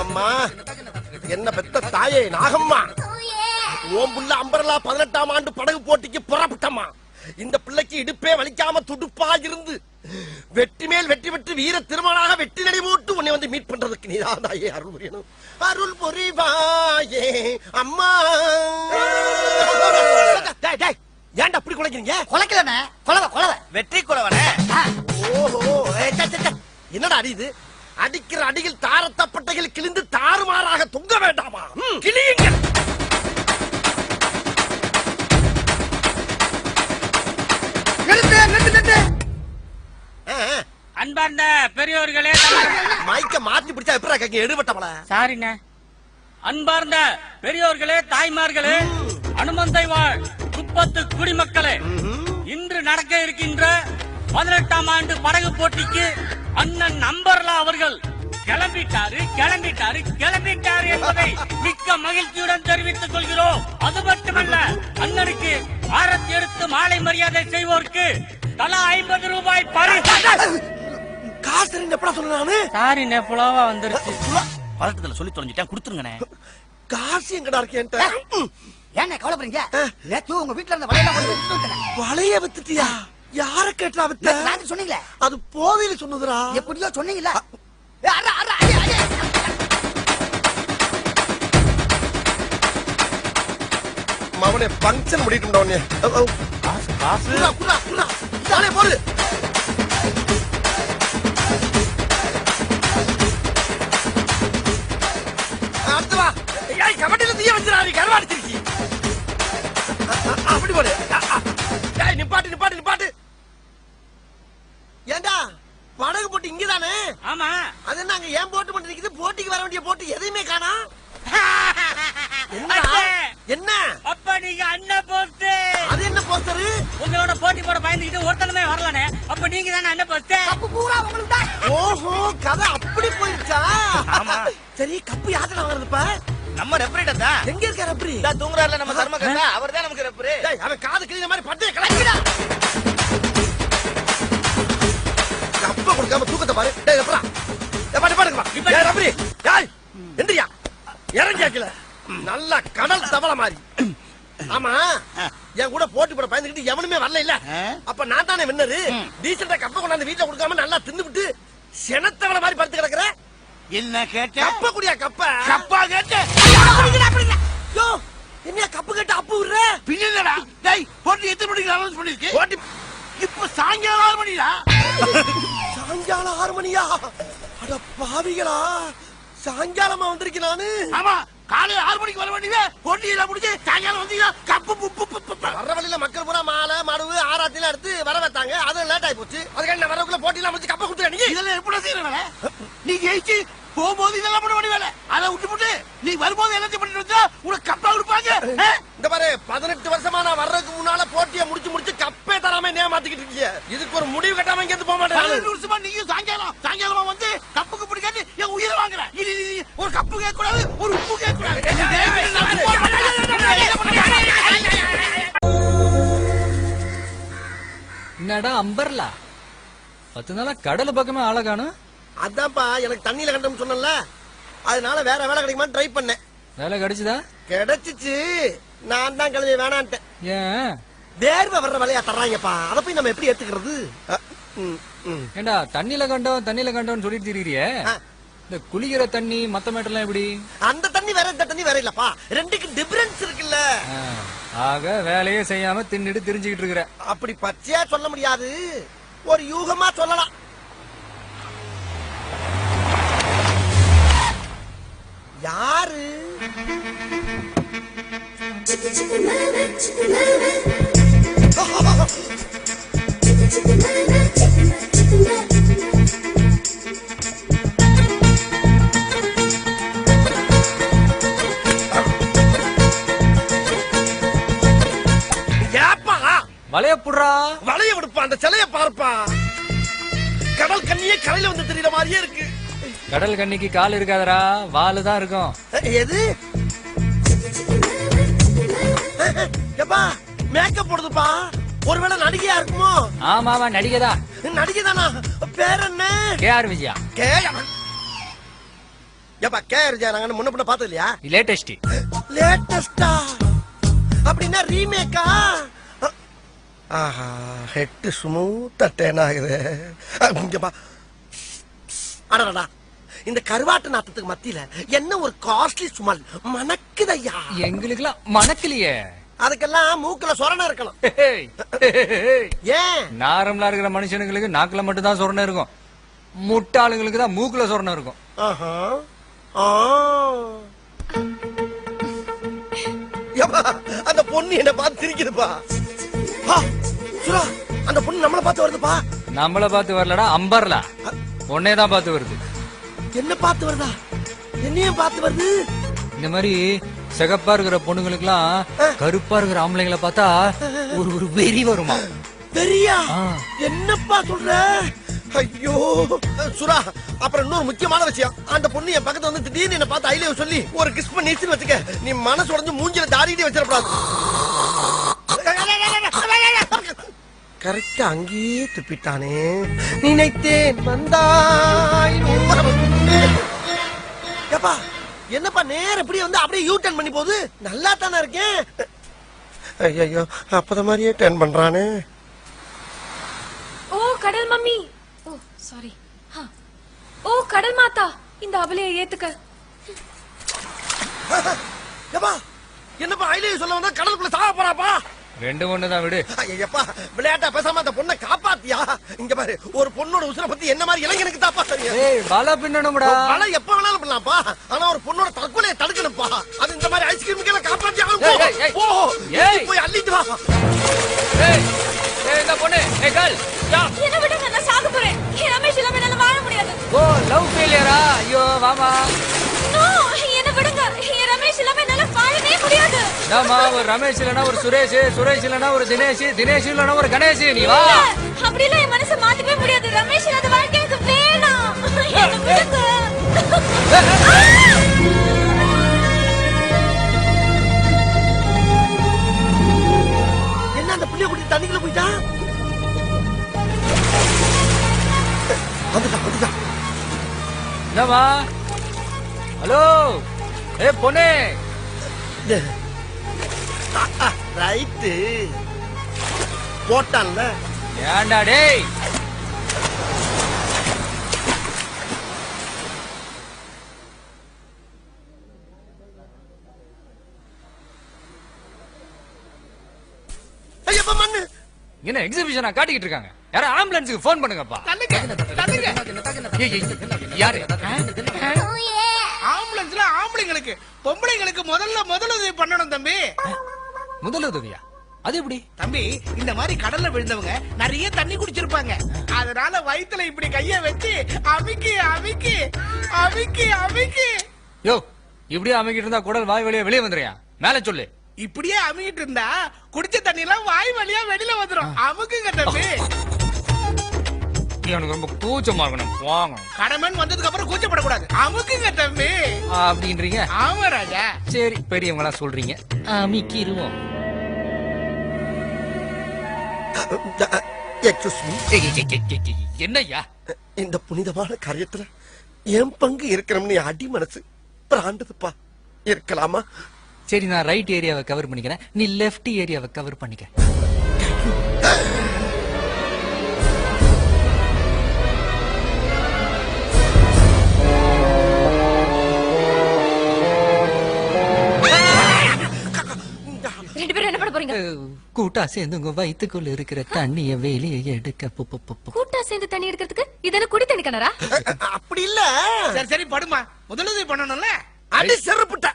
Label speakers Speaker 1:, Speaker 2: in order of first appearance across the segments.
Speaker 1: அம்மா என்ன பெத்த தாயே நாகம்மா, ஓம் புள்ள அம்பரலா 18ஆம் ஆண்டு படகு போட்டிக்கு புறப்பட்டம்மா. இந்த பிள்ளைக்கு இடுப்பே வலிக்காம துடுப்பா இருந்து வெற்றி மேல் வெற்றி பெற்று வீர திருமணாக வெற்றி நடை போட்டு உன்னை வந்து மீட் பண்றதுக்கு நீதான் தாயே அருள் புரியணும். அருள் புரிவாயே அம்மா. ஏன்டா அப்படி குலைக்கிறீங்க?
Speaker 2: குலைக்கலண்ணே, குலவை குலவை வெற்றி குலவனே.
Speaker 1: ஓஹோ, என்னடா அடி இது? அடிக்கிற அடியில் தாரத்தப்பட்டைகள் கிழிந்து தாறுமாறாக தொங்க வேண்டாமா? கிளியுங்கள்.
Speaker 3: அன்பார்ந்த பெரியோர்களே,
Speaker 1: மைக்க மாத்தி பிடிச்சா எப்படா கேக்க எடுபட்டவள?
Speaker 3: சாரிண்ணே. அன்பார்ந்த பெரியோர்களே, தாய்மார்களே, அனுமந்தை வாழ் குப்பத்து குடிமக்களே, இன்று நடக்க இருக்கின்ற 18ஆம் ஆண்டு படகு போட்டிக்கு அண்ணன் அம்பர்லா அவர்கள் கிளம்பிட்டாரு என்பதை மிக்க மகிழ்ச்சியுடன் தெரிவித்துக் கொள்கிறோம். அது மட்டுமல்ல, அண்ணனுக்கு ஆரத்தி எடுத்து மாலை மரியாதை செய்வோருக்கு தலா 50 ரூபாய் பரிசு.
Speaker 1: காசு எப்படா சொன்னானு?
Speaker 3: சாரிண்ணே, புலவா வந்துருச்சு.
Speaker 2: பதட்டத்துல சொல்லி தொலைஞ்சிட்டேன், கொடுத்துருங்கண்ணே.
Speaker 1: காசு எங்கடா இருக்கேன்ட்ட?
Speaker 2: ஏண்ணே கவலைப்படுறீங்க? நேத்து உங்க வீட்டுல இருந்த வளையெல்லாம்
Speaker 1: வளைய வித்துட்டியா? யார கேட்டா வித்த?
Speaker 2: நான் சொன்னீங்களே,
Speaker 1: அது போதையில சொன்னதுடா.
Speaker 2: எப்படியோ சொன்னீங்களா?
Speaker 1: மவனே பங்கன் முடிட்டு உடனே காசு தானே போடு. அடுத்து வா. ஏய் கபடில தீய வச்சிராரி கரவாடி திருக்கி. அப்படி போடு. ஏய் நிப்பாட்டு நிப்பாட்டு நிப்பாட்டு. ஏண்டா படகு போட்டு இங்கதானே?
Speaker 3: ஆமா.
Speaker 1: அது நாங்க ஏன் போட்டு மட்டும் நிக்குது? போட்டிக்கு வர வேண்டிய போட்டு எதையுமே காணா. என்ன
Speaker 3: அப்ப நீங்க அண்ணன் போஸ்ட்?
Speaker 1: அது என்ன போஸ்டர்?
Speaker 3: உங்களோட போட்டி போட பயந்துக்கிட்டு ஒருத்தனமே வரலனே, அப்ப நீங்க தானே அண்ணன் போஸ்ட்?
Speaker 2: கப்பு பூரா உங்களுக்கு தான்.
Speaker 1: ஓஹோ, கதை அப்படி போயிருச்சா? சரி, கப்பு யாருல வாங்குறதுப்பா?
Speaker 2: நம்ம ரெஃபரேட்டர் தான்.
Speaker 1: எங்க இருக்க ரெஃபரி?
Speaker 2: தான் தூங்குறாருல நம்ம தர்மகர்த்தா, அவர்தான் நமக்கு ரெஃபரி.
Speaker 1: டேய், அவன் காது கிழிஞ்ச மாதிரி பட்டே கலக்கிடா. கப்ப கொடுக்காம தூக்கத்தை பாரு. டேய் ரெஃபரா, பாடுங்க. டேய் ரெஃபரி, டேய் எந்திரியா, இறங்கியாக்கல. நல்ல கடல் தவளை மாதிரி. ஆமா, என் கூட போட்டி போட பயந்துக்கிட்டு எவனுமே வரல இல்ல. அப்ப நான் தானே வின்னரு. டீசெண்டா கப்ப கொண்டாந்து வீட்டுல கொடுக்காம நல்லா தின்னுபிட்டு செனத்தவளை மாதிரி படுத்து கிடக்குற.
Speaker 2: என்ன கேட்ட?
Speaker 1: கப்ப குடியா கப்ப.
Speaker 2: கப்பா கேட்ட?
Speaker 1: யோ, என்ன கப்பு கேட்ட அப்பு விடுற?
Speaker 2: பின்னடா. டேய், போட்டி எத்தனை மணிக்கு அனௌன்ஸ் பண்ணிருக்கு?
Speaker 1: போட்டி
Speaker 2: இப்ப சாயங்காலம் 6 மணிடா.
Speaker 1: சாயங்காலம் 6 மணியா? அட பாவிகளா, சாயங்காலமா வந்திருக்கேன் நானு.
Speaker 2: ஆமா, காலையில 6 மணிக்கு வர வேண்டியவே போட்டி எல்லாம் முடிஞ்சு சாயங்காலம் வந்தீங்க. கப்பு
Speaker 1: வர்ற வழியில மக்கள் பூரா மாலை மடுவு ஆராத்தில எடுத்து வர வைத்தாங்க. அது லேட் ஆகி போச்சு. அதுக்காக வரக்குள்ள போட்டி எல்லாம் முடிச்சு கப்ப கொடுத்து நீங்க
Speaker 2: இதெல்லாம் எப்படி செய்யற வேலை? நீ ஜெயிச்சு போகும்போது இதெல்லாம் பண்ண வேண்டிய வேலை. அதை விட்டு நீ வரும்போது எல்லாத்தையும் பண்ணிட்டு வந்தா உனக்கு கப்பா கொடுப்பாங்க.
Speaker 1: இந்த பாரு, 18 வருஷமா நான் வர்றதுக்கு முன்னால போட்டியை முடிச்சு கப்பே தராம ஏமாத்திக்கிட்டு இருக்கீங்க. இதுக்கு ஒரு முடிவு கட்டாம இங்க இருந்து போக மாட்டேன்.
Speaker 2: 12 வருஷமா நீயும் சாயங்காலமா வந்து கப்புக்கு பிடிக்காது என் உயிரை வாங்குற. ஒரு கப்பு கேட்க கூடாது, ஒரு உப்பு கேட்க கூடாது.
Speaker 4: என்னடா அம்பர்லா, 10 நாளா கடல பக்கமே ஆள காணோம்.
Speaker 1: அதான்ப்பா, எனக்கு தண்ணியில கண்டோம்னு சொன்னல, அதனால வேற வேலை கிடைக்குமா ட்ரை பண்ணேன்.
Speaker 4: வேலை கிடைச்சுதா?
Speaker 1: கிடைச்சிச்சு. நான் தான் கிளம்பி வேணான்ட்டேன்.
Speaker 4: ஏன்?
Speaker 1: வேர்வை வர்ற வேலையா தர்றாங்கப்பா, அதை போய் நம்ம எப்படி ஏத்துக்கிறது?
Speaker 4: ஏண்டா தண்ணியில கண்டோம்னு சொல்லிட்டு திரியே. இந்த குளிக்கிற தண்ணி மத்த மேட்டெல்லாம் எப்படி?
Speaker 1: அந்த தண்ணி வேற இந்த தண்ணி வேற இல்லப்பா, ரெண்டுக்கு டிஃபரன்ஸ் இருக்குல்ல.
Speaker 4: ஆக வேலையே செய்யாம தின்னுட்டு தெரிஞ்சுக்கிட்டு இருக்கிற.
Speaker 1: அப்படி பச்சையா சொல்ல முடியாது, ஒரு யூகமா சொல்லலாம். யாரு?
Speaker 4: வளைய புடுறா.
Speaker 1: வளைய விடுப்பா, அந்த சிலைய பார்ப்பா. கடல் கண்ணியே கரையில வந்து தெரியற மாதிரியே இருக்கு.
Speaker 4: கடல் கண்ணிக்கு கால் இருக்காதரா, வாலு தான் இருக்கும்.
Speaker 1: எது? எப்பா மேக்கப் போடுதுப்பா, ஒருவேளை நடிகையா இருக்குமோ?
Speaker 4: ஆமாவா, நடிகைதான்.
Speaker 1: நடிகைதானா? பேர் என்ன?
Speaker 4: KR விஜயா.
Speaker 1: ஏப்பா கேஆர் ஜெயராங்கன்னு முன்ன பின்ன பார்த்தது இல்லையா?
Speaker 4: லேட்டஸ்ட்.
Speaker 1: லேட்டஸ்டா அப்படின்னா ரீமேக்கா? ஆஹா, ஹெட் ஸ்மூத்தா டேன் ஆகுது. இங்கப்பா, அடடா, இந்த கருவாட்டு நாத்தத்துக்கு மத்தியில என்ன ஒரு காஸ்ட்லி சுமல் மணக்குதையா?
Speaker 4: எங்களுக்குலாம் மணக்கலையே.
Speaker 1: அதுக்கெல்லாம் மூக்குல சொரணை இருக்கணும். ஏன்?
Speaker 4: நார்மலா இருக்கிற மனுஷனுங்களுக்கு நாக்குல மட்டும் தான் சொரணை இருக்கும். முட்டாளுங்களுக்கு தான் மூக்குல சொரணை இருக்கும்.
Speaker 1: ஆஹா. ஆ. ஏப்பா, அந்த பொண்ணு என்ன பார்த்து சிரிக்குதுப்பா. ஆ, சுரா, அந்த பொண்ணு நம்மள பார்த்து வருதுப்பா.
Speaker 4: நம்மள பார்த்து வரலடா, அம்பர்லா உன்னைய தான் பார்த்து வருது.
Speaker 1: என்ன பார்த்து வருதா? என்னையும் பார்த்து வருது.
Speaker 4: இந்த மாதிரி சிகப்பா இருக்கிற பொண்ணுங்களுக்குலாம் கருப்பா இருக்கிற ஆம்பளைங்களை பார்த்தா ஒரு ஒரு வெறி வருமா?
Speaker 1: பெரியா?
Speaker 4: ஆ.
Speaker 1: என்னப்பா சொல்ற? ஐயோ சுரா, அப்புறம் இன்னொரு முக்கியமான விஷயம். அந்த பொண்ணு என் பக்கத்துல வந்து திடீர்னு என்ன பார்த்து ஐ லவ் சொல்லி ஒரு கிஸ் பண்ணிச்சுன்னு வச்சுக்க, நீ மனசு உடைஞ்சு மூஞ்சில தாடிட்டே வச்சிடக்கூடாது. கரெக்டா அங்கேயே துப்பிட்டானே. நினைத்தேன் வந்தாய். ஏப்பா, என்னப்பா நேரம் இப்படி வந்து அப்படியே யூ டர்ன் பண்ணி போகுது? நல்லா தானே இருக்கேன். ஐயோ, அப்பத மாதிரியே டர்ன் பண்றானே.
Speaker 5: ஓ கடல் மம்மி. ஓ சாரி. ஓ கடல் மாதா, இந்த அபலையை ஏத்துக்க.
Speaker 1: ஏப்பா, என்னப்பா ஐ லவ் சொல்ல வந்தா கடலுக்குள்ள சாக போறாப்பா?
Speaker 4: ரெண்டு ஒண்ணு தான் விடு.
Speaker 1: ஐயப்பா, விளையாட்டா பேசாம அந்த பொண்ணை காப்பாத்தியா? இங்க பாரு, ஒரு பொண்ணோட உசுரை பத்தி என்ன மாதிரி இளைஞனுக்கு தாப்பா தெரியும்.
Speaker 4: ஏய், வலை பின்னணும்டா.
Speaker 1: வலை எப்ப வேணாலும் பண்ணலாம்ப்பா, ஆனா ஒரு பொண்ணோட தற்கொலையை தடுக்கணும்ப்பா. அது இந்த மாதிரி ஐஸ்கிரீமுக்கு காப்பாத்தி
Speaker 4: ஏய், ஏய்,
Speaker 1: ஆகும். ஓ,
Speaker 4: ஏய்.
Speaker 1: போய் அள்ளிட்டு வா.
Speaker 4: ஏய், ஏய், இந்த பொண்ணு, ஏய் கேர்ள், ஸ்டாப்.
Speaker 5: என்ன விடுங்க, நான் சாக போறேன். ரமேஷ் இல்லாம என்னால வாழ முடியாது.
Speaker 4: ஓ, லவ் ஃபெயிலியரா? ஐயோ வாமா.
Speaker 5: நோ, என்ன விடுங்க. ரமேஷ் இல்லாம என்னால வாழவே முடியாது.
Speaker 4: நாமா, ஒரு ரமேஷ் இல்லனா ஒரு சுரேஷ், சுரேஷ் இல்லனா ஒரு தினேஷ், தினேஷ் இல்லனா ஒரு கணேஷ். நீ வா.
Speaker 5: அப்படி எல்லாம் என் மனசை மாத்தவே முடியாது. ரமேஷ் இல்லாத வாழ்க்கை எனக்கு வேணாம். என்ன விடுங்க.
Speaker 1: என்ன அந்த புள்ளிய குட்டி தண்ணிக்குள்ள போயிட்டா? வந்துட்டா.
Speaker 4: என்னமா? ஹலோ, ஏ பொண்ணே.
Speaker 1: ரைட்டு போட்டான்ல.
Speaker 4: ஏன்டா டேய்?
Speaker 1: ஐயப்பா மண்ணு.
Speaker 4: என்ன எக்ஸிபிஷனா காட்டிக்கிட்டு இருக்காங்க? யாரா ஆம்புலன்ஸுக்கு ஃபோன் பண்ணுங்கப்பா. ஏய், ஏய், யாரு?
Speaker 2: ஆம்புலன்ஸ்ல ஆம்பளைங்களுக்கு பொம்பளைங்களுக்கு முதலுதவி பண்ணணும் தம்பி.
Speaker 4: முதலுதவியா? அது எப்படி?
Speaker 2: தம்பி, இந்த மாதிரி கடல்ல விழுந்தவங்க நிறைய தண்ணி குடிச்சிருப்பாங்க. அதனால வயித்துல இப்படி கைய வச்சு அமிக்கி அமிக்கி அமிக்கி அமிக்கி.
Speaker 4: யோ, இப்படியே அமைக்கிட்டு இருந்தா குடல் வாய் வழியா வெளியே வந்துறியா? மேல சொல்லு.
Speaker 2: இப்படியே அமிக்கிட்டு இருந்தா குடிச்ச தண்ணி எல்லாம் வாய் வழியா வெளியில வந்துரும். அமுக்குங்க தம்பி.
Speaker 4: எனக்கு ரொம்ப கூச்சமா இருக்கணும். வாங்க.
Speaker 2: கடமன் வந்ததுக்கு அப்புறம் கூச்சப்படக்கூடாது. அமுக்குங்க தம்பி.
Speaker 4: அப்படின்றீங்க?
Speaker 2: ஆமா ராஜா.
Speaker 4: சரி, பெரியவங்களா சொல்றீங்க, அமைக்கிருவோம்.
Speaker 1: Excuse me.
Speaker 4: என்னய்யா?
Speaker 1: இந்த புனிதமான காரியத்துல என் பங்கு இருக்கணும்னு என் அடி மனசு பிராண்டதுப்பா. இருக்கலாமா?
Speaker 4: சரி, நான் ரைட் ஏரியாவை கவர் பண்ணிக்கிறேன், நீ லெஃப்ட் ஏரியாவை கவர் பண்ணிக்க.
Speaker 5: ரெண்டு பேரும் என்ன பண்ண போறீங்க?
Speaker 4: கூட்டா சேர்ந்து உங்க வயித்துக்குள்ள இருக்கிற தண்ணிய வெளியே எடுக்க.
Speaker 5: கூட்டா சேர்ந்து தண்ணி எடுக்கிறதுக்கு இதெல்லாம் குடி தண்ணி கிணறா?
Speaker 1: அப்படி இல்ல.
Speaker 2: சரி சரி படுமா, முதலுதவி பண்ணணும்ல.
Speaker 1: அடி செருப்புட்ட.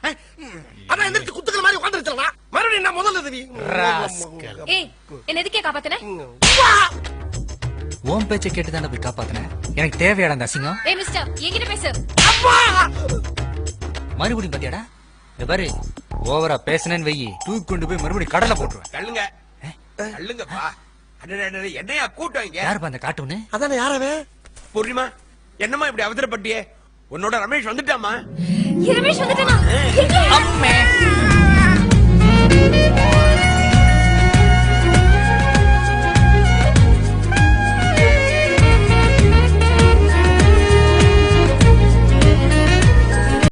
Speaker 1: அதான் எந்திரிச்சு குத்துக்கிற மாதிரி உட்கார்ந்துருச்சா? மறுபடியும் நான் முதல்ல உதவி.
Speaker 5: ஏய், என்ன எதுக்கே காப்பாத்துன?
Speaker 4: ஓம் பேச்சை கேட்டு தானே போய் காப்பாத்தினேன். எனக்கு தேவையாடா அந்த அசிங்கம்?
Speaker 5: ஏய் மிஸ்டர், என்கிட்ட பேசு.
Speaker 4: மறுபடியும் பாத்தியாடா? இந்த பாரு, ஓவரா பேசினேன்னு வெயி, தூக்கி கொண்டு போய் மறுபடியும் கடலை போட்டுருவேன்.
Speaker 6: தள்ளுங்க தள்ளுங்கப்பா. என்னையா கூட்டம் இங்க?
Speaker 4: யாருப்பா அந்த கார்ட்டூனு?
Speaker 1: அதானே யாரவே?
Speaker 6: பூர்ணிமா, என்னம்மா இப்படி அவசரப்பட்டியே? உன்னோட ரமேஷ் வந்துட்டாமா?
Speaker 5: ரமேஷ் வந்துட்டானா?
Speaker 4: அம்மே.